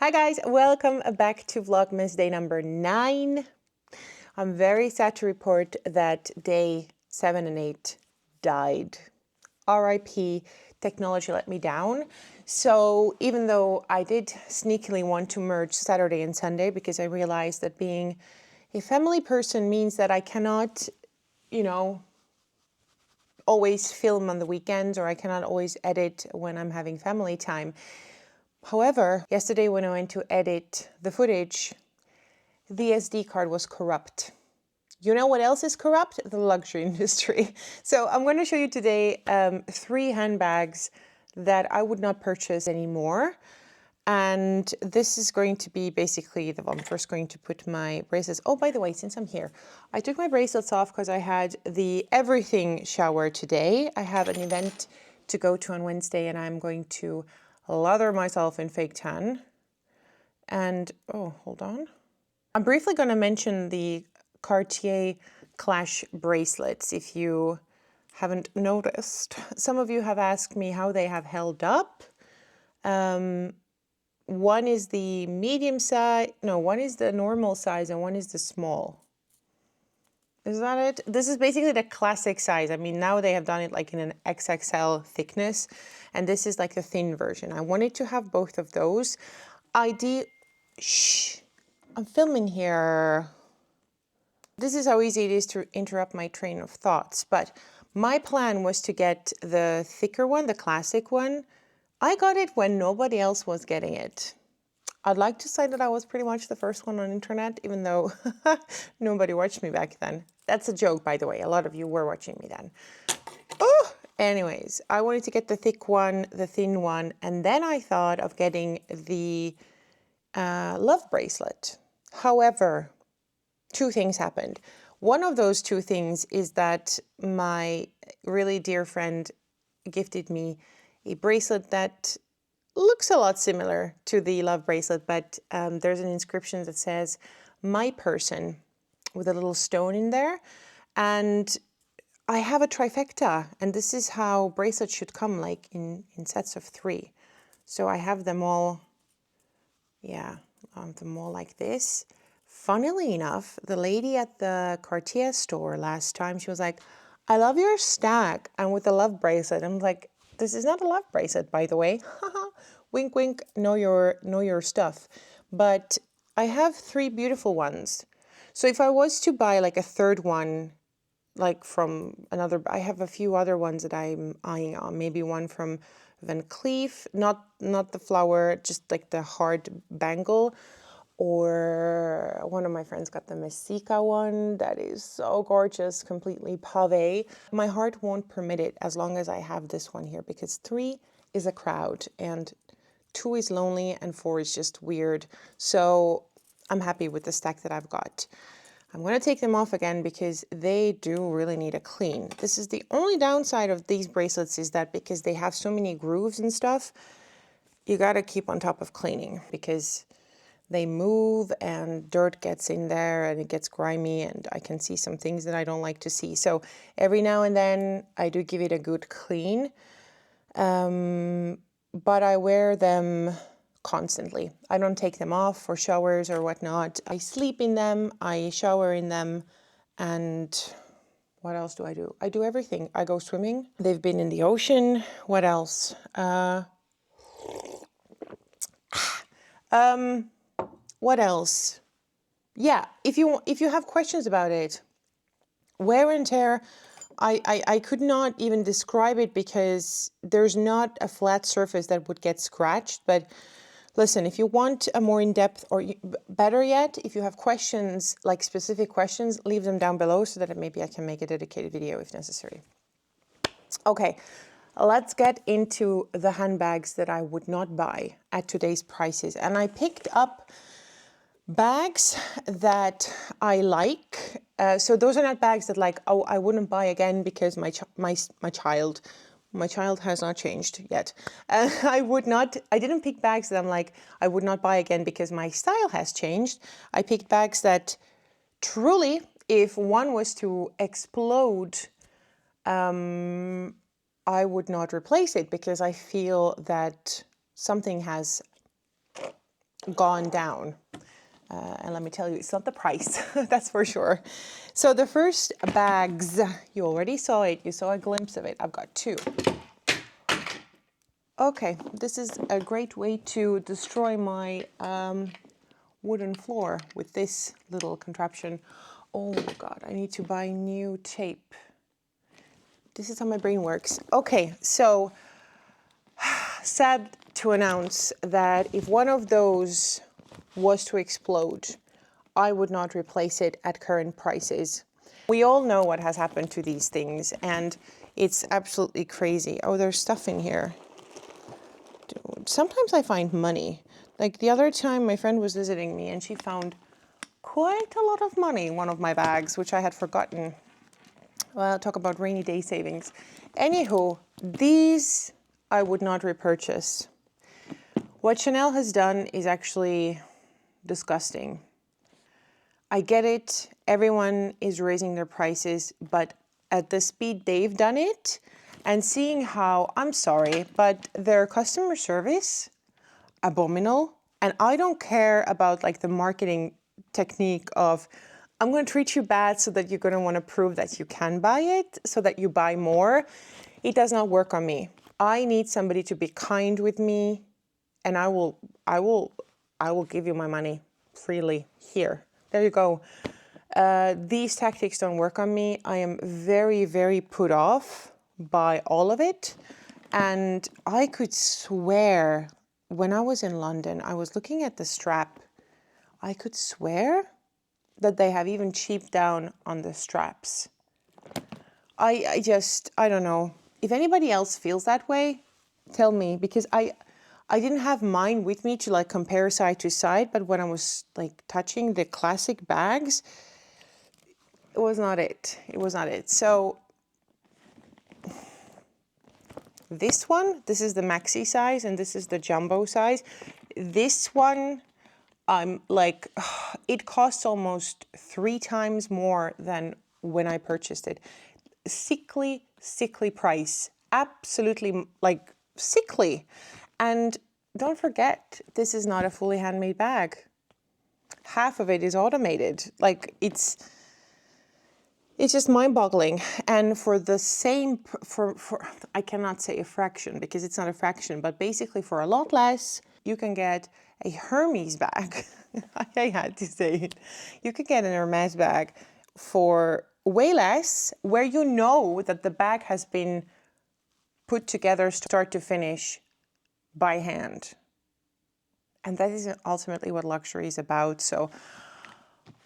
Hi guys, welcome back to Vlogmas day number 9. I'm very sad to report that day 7 and 8 died. RIP, technology let me down. So even though I did sneakily want to merge Saturday and Sunday because I realized that being a family person means that I cannot, always film on the weekends, or I cannot always edit when I'm having family time. However, yesterday when I went to edit the footage, the SD card was corrupt. You know what else is corrupt? The luxury industry. So I'm going to show you today 3 handbags that I would not purchase anymore. And this is going to be basically I'm first going to put my bracelets. Oh, by the way, since I'm here, I took my bracelets off because I had the everything shower today. I have an event to go to on Wednesday and I'm going to lather myself in fake tan. And, oh, hold on. I'm briefly going to mention the Cartier Clash bracelets. If you haven't noticed, some of you have asked me how they have held up. One is the medium size, no, one is the normal size and one is the small. Is that it? This is basically the classic size. I mean, now they have done it like in an XXL thickness, and this is like the thin version. I wanted to have both of those. Shh, I'm filming here. This is how easy it is to interrupt my train of thoughts. But my plan was to get the thicker one, the classic one. I got it when nobody else was getting it. I'd like to say that I was pretty much the first one on internet, even though nobody watched me back then. That's a joke, by the way. A lot of you were watching me then. Oh, anyways, I wanted to get the thick one, the thin one, and then I thought of getting the love bracelet. However, 2 things happened. One of those 2 things is that my really dear friend gifted me a bracelet that looks a lot similar to the love bracelet, but there's an inscription that says my person with a little stone in there. And I have a trifecta, and this is how bracelets should come, like in sets of 3. So I have them all, like this. Funnily enough, the lady at the Cartier store last time, she was like, I love your stack, and with the love bracelet. I'm like, this is not a love bracelet, by the way. Wink, wink, know your stuff. But I have 3 beautiful ones. So if I was to buy like a third one, like from another, I have a few other ones that I'm eyeing on. Maybe one from Van Cleef, not the flower, just like the hard bangle. Or one of my friends got the Messica one that is so gorgeous, completely pave. My heart won't permit it as long as I have this one here, because 3 is a crowd and 2 is lonely and 4 is just weird. So I'm happy with the stack that I've got. I'm going to take them off again because they do really need a clean. This is the only downside of these bracelets, is that because they have so many grooves and stuff, you got to keep on top of cleaning because they move and dirt gets in there and it gets grimy and I can see some things that I don't like to see. So every now and then I do give it a good clean, but I wear them constantly. I don't take them off for showers or whatnot. I sleep in them, I shower in them, and what else do? I do everything. I go swimming. They've been in the ocean. What else? What else? Yeah, if you have questions about it, wear and tear, I could not even describe it because there's not a flat surface that would get scratched. But listen, if you want a more in-depth, or better yet, if you have questions, like specific questions, leave them down below so that maybe I can make a dedicated video if necessary. Okay, let's get into the handbags that I would not buy at today's prices. And I picked up bags that I like. So those are not bags that like, oh, I wouldn't buy again because my child has not changed yet. I didn't pick bags that I'm like, I would not buy again because my style has changed. I picked bags that truly, if one was to explode, I would not replace it because I feel that something has gone down. And let me tell you, it's not the price, that's for sure. So the first bags, you already saw it. You saw a glimpse of it. I've got two. Okay, this is a great way to destroy my wooden floor with this little contraption. Oh my God, I need to buy new tape. This is how my brain works. Okay, so sad to announce that if one of those was to explode, I would not replace it at current prices. We all know what has happened to these things, and it's absolutely crazy. Oh, there's stuff in here. Dude, sometimes I find money. Like the other time my friend was visiting me and she found quite a lot of money in one of my bags, which I had forgotten. Well, talk about rainy day savings. Anywho, these I would not repurchase. What Chanel has done is actually disgusting. I get it, everyone is raising their prices, but at the speed they've done it, and seeing how, I'm sorry, but their customer service, abominable. And I don't care about like the marketing technique of, I'm going to treat you bad so that you're going to want to prove that you can buy it, so that you buy more. It does not work on me. I need somebody to be kind with me, and I will give you my money freely. Here, there you go. These tactics don't work on me. I am very, very put off by all of it. And I could swear when I was in London, I was looking at the strap. I could swear that they have even cheaped down on the straps. I don't know. If anybody else feels that way, tell me, because I didn't have mine with me to like compare side to side, but when I was like touching the classic bags, it was not it. It was not it. So this one, this is the maxi size and this is the jumbo size. This one, I'm like, it costs almost 3 times more than when I purchased it. Sickly, sickly price. Absolutely like sickly. And don't forget, this is not a fully handmade bag. Half of it is automated. Like it's just mind-boggling. And for the same, for I cannot say a fraction because it's not a fraction, but basically for a lot less, you can get a Hermes bag. I had to say it. You could get an Hermes bag for way less, where you know that the bag has been put together start to finish by hand. And that is ultimately what luxury is about. So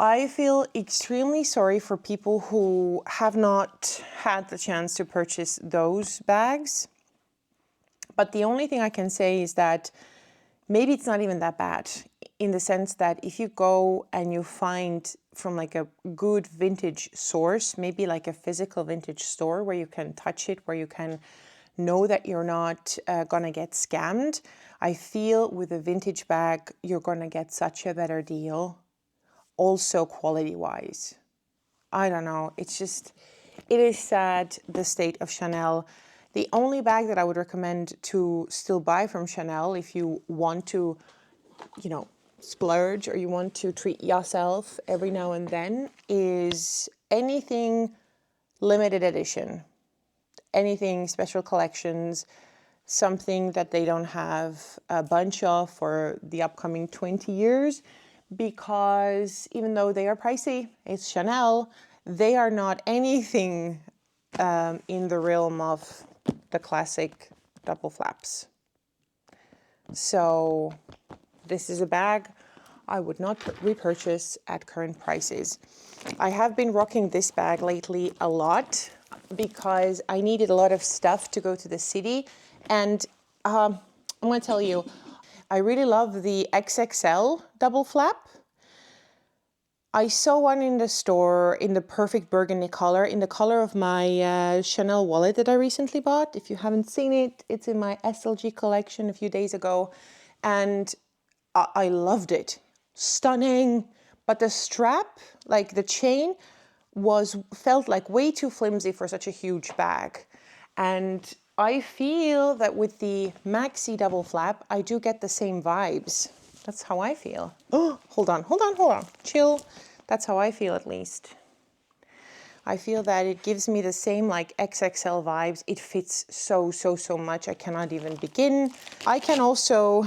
I feel extremely sorry for people who have not had the chance to purchase those bags. But the only thing I can say is that maybe it's not even that bad, in the sense that if you go and you find from like a good vintage source, maybe like a physical vintage store where you can touch it, where you can know that you're not gonna get scammed, I feel with a vintage bag, you're gonna get such a better deal. Also quality-wise. I don't know, it's just, it is sad, the state of Chanel. The only bag that I would recommend to still buy from Chanel if you want to, you know, splurge or you want to treat yourself every now and then is anything limited edition, anything special collections, something that they don't have a bunch of for the upcoming 20 years, because even though they are pricey, it's Chanel, they are not anything in the realm of the classic double flaps. So this is a bag I would not repurchase at current prices. I have been rocking this bag lately a lot because I needed a lot of stuff to go to the city. And I'm going to tell you, I really love the XXL double flap. I saw one in the store in the perfect burgundy color, in the color of my Chanel wallet that I recently bought. If you haven't seen it, it's in my SLG collection a few days ago. And I loved it. Stunning. But the strap, like the chain, felt like way too flimsy for such a huge bag. And I feel that with the maxi double flap, I do get the same vibes. That's how I feel. Oh, hold on. Chill. That's how I feel, at least. I feel that it gives me the same like XXL vibes. It fits so much. I cannot even begin. I can also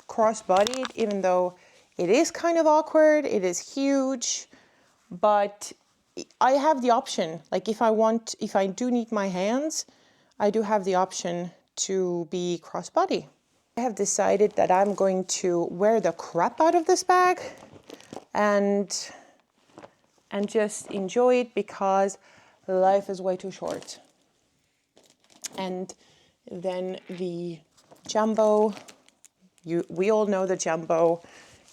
cross-body it, even though it is kind of awkward. It is huge, but I have the option. Like if I do need my hands, I do have the option to be crossbody. I have decided that I'm going to wear the crap out of this bag and just enjoy it, because life is way too short. And then the jumbo, we all know the jumbo.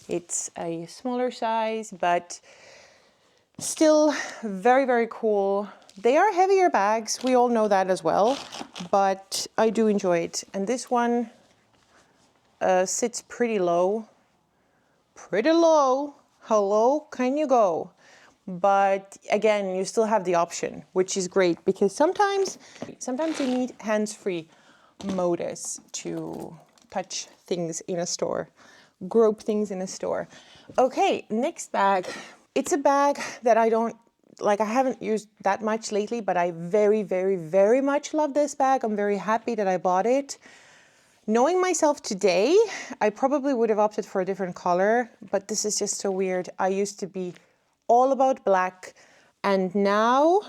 It's a smaller size, but still very cool. They are heavier bags, we all know that as well, but I do enjoy it. And this one sits pretty low. How low can you go? But again, you still have the option, which is great, because sometimes you need hands-free modus to touch things in a store, grope things in a store. Okay, next bag. It's a bag that I haven't used that much lately, but I very much love this bag. I'm very happy that I bought it. Knowing myself today, I probably would have opted for a different color, but this is just so weird. I used to be all about black, and now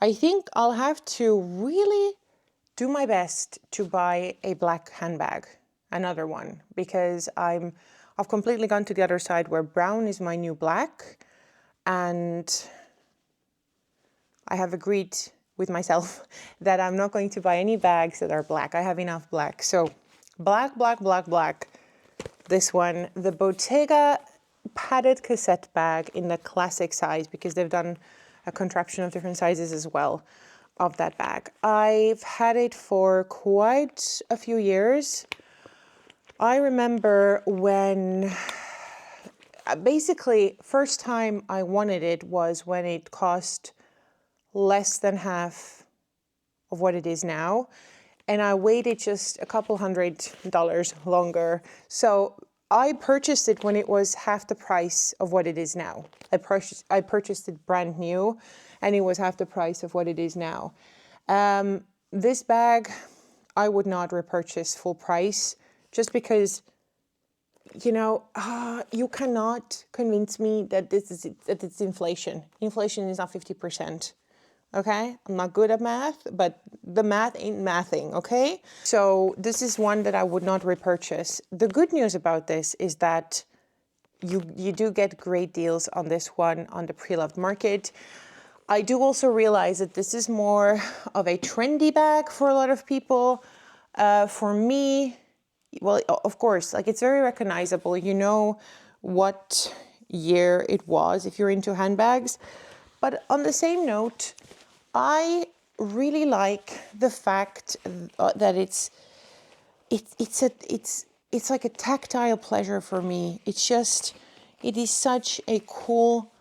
I think I'll have to really do my best to buy a black handbag, another one, because I've completely gone to the other side where brown is my new black, and I have agreed with myself that I'm not going to buy any bags that are black. I have enough black. So black. This one, the Bottega padded cassette bag in the classic size, because they've done a contraption of different sizes as well of that bag. I've had it for quite a few years. I remember when, basically, first time I wanted it was when it cost less than half of what it is now. And I waited just a couple $100 longer. So I purchased it when it was half the price of what it is now. I purchased it brand new, and it was half the price of what it is now. This bag, I would not repurchase full price, just because, you know, you cannot convince me that it's inflation. Inflation is not 50%. Okay, I'm not good at math, but the math ain't mathing, okay? So this is one that I would not repurchase. The good news about this is that you do get great deals on this one on the pre-loved market. I do also realize that this is more of a trendy bag for a lot of people. For me, well, of course, like, it's very recognizable. You know what year it was if you're into handbags. But on the same note, I really like the fact that it's like a tactile pleasure for me. It is such a cool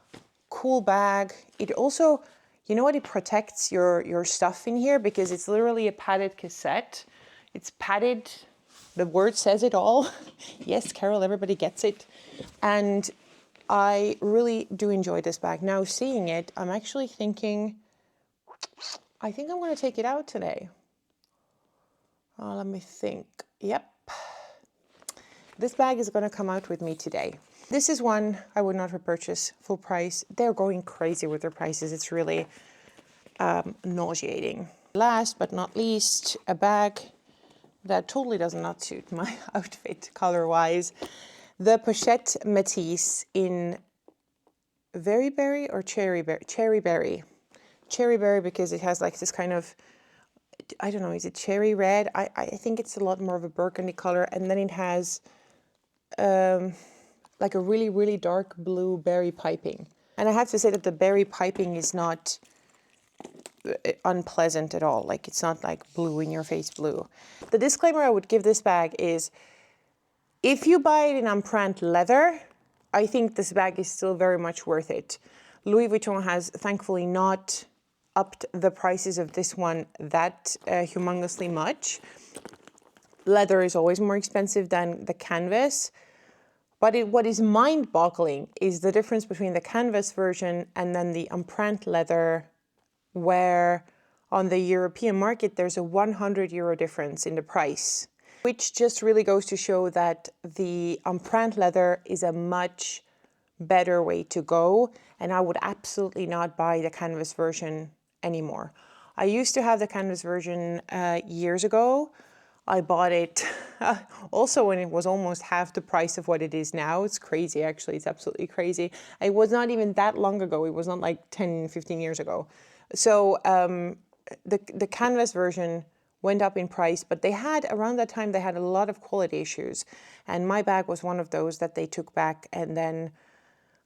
bag. It also, you know what, it protects your stuff in here, because it's literally a padded cassette. It's padded. The word says it all. Yes, Carol, everybody gets it. And I really do enjoy this bag. Now, seeing it, I'm actually thinking, I think I'm going to take it out today. Let me think. Yep. This bag is going to come out with me today. This is one I would not repurchase full price. They're going crazy with their prices. It's really nauseating. Last but not least, a bag that totally does not suit my outfit color-wise. The Pochette Métis in Very Berry or Cherry Berry? Cherry Berry. Cherry Berry, because it has like this kind of, I don't know, is it cherry red? I think it's a lot more of a burgundy color. And then it has like a really dark blue berry piping. And I have to say that the berry piping is not unpleasant at all. Like, it's not like blue in your face blue. The disclaimer I would give this bag is, if you buy it in empreinte leather, I think this bag is still very much worth it. Louis Vuitton has thankfully not upped the prices of this one that humongously much. Leather is always more expensive than the canvas. But what is mind-boggling is the difference between the canvas version and then the empreinte leather, where on the European market, there's a €100 difference in the price, which just really goes to show that the empreinte leather is a much better way to go. And I would absolutely not buy the canvas version anymore. I used to have the canvas version years ago. I bought it also when it was almost half the price of what it is now. It's crazy, actually. It's absolutely crazy. It was not even that long ago. It was not like 10, 15 years ago. So the canvas version went up in price, but they had, around that time, they had a lot of quality issues. And my bag was one of those that they took back. And then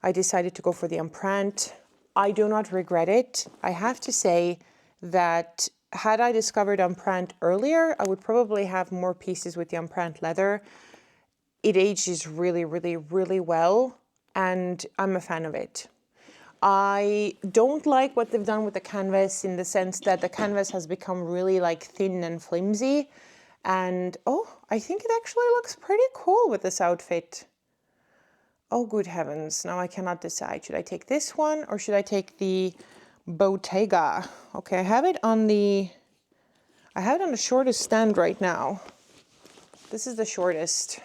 I decided to go for the empreinte. I do not regret it. I have to say that had I discovered empreinte earlier, I would probably have more pieces with the empreinte leather. It ages really, really, really well, and I'm a fan of it. I don't like what they've done with the canvas in the sense that the canvas has become really like thin and flimsy. And oh, I think it actually looks pretty cool with this outfit. Oh, good heavens. Now I cannot decide. Should I take this one or should I take the Bottega? Okay, I have it on the shortest stand right now. This is the shortest,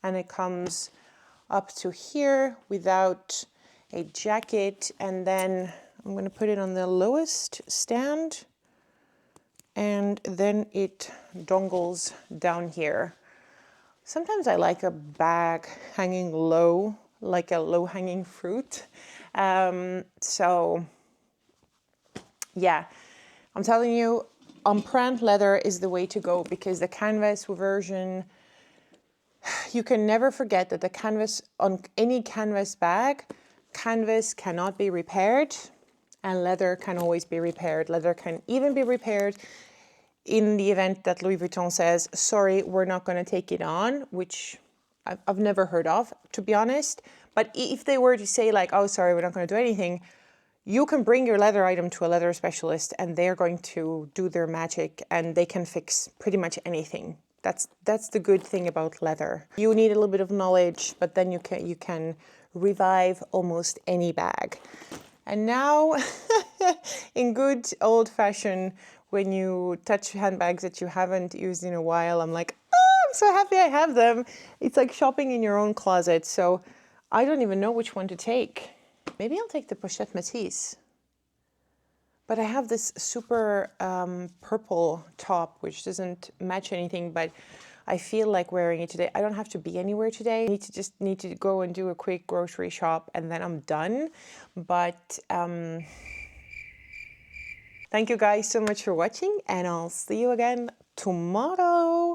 and it comes up to here without a jacket. And then I'm going to put it on the lowest stand, and then it dongles down here. Sometimes I like a bag hanging low, like a low-hanging fruit. So yeah, I'm telling you, empreinte leather is the way to go, because the canvas version, you can never forget that the canvas, on any canvas bag, canvas cannot be repaired and leather can always be repaired. Leather can even be repaired in the event that Louis Vuitton says, sorry, we're not going to take it on, which I've never heard of, to be honest. But if they were to say like, oh, sorry, we're not going to do anything, you can bring your leather item to a leather specialist and they're going to do their magic and they can fix pretty much anything. That's the good thing about leather. You need a little bit of knowledge, but then you can revive almost any bag. And now, in good old-fashioned, when you touch handbags that you haven't used in a while, I'm like, oh, I'm so happy I have them. It's like shopping in your own closet. So I don't even know which one to take. Maybe I'll take the Pochette Métis. But I have this super purple top, which doesn't match anything, but I feel like wearing it today. I don't have to be anywhere today. I just need to go and do a quick grocery shop and then I'm done. But thank you guys so much for watching, and I'll see you again tomorrow.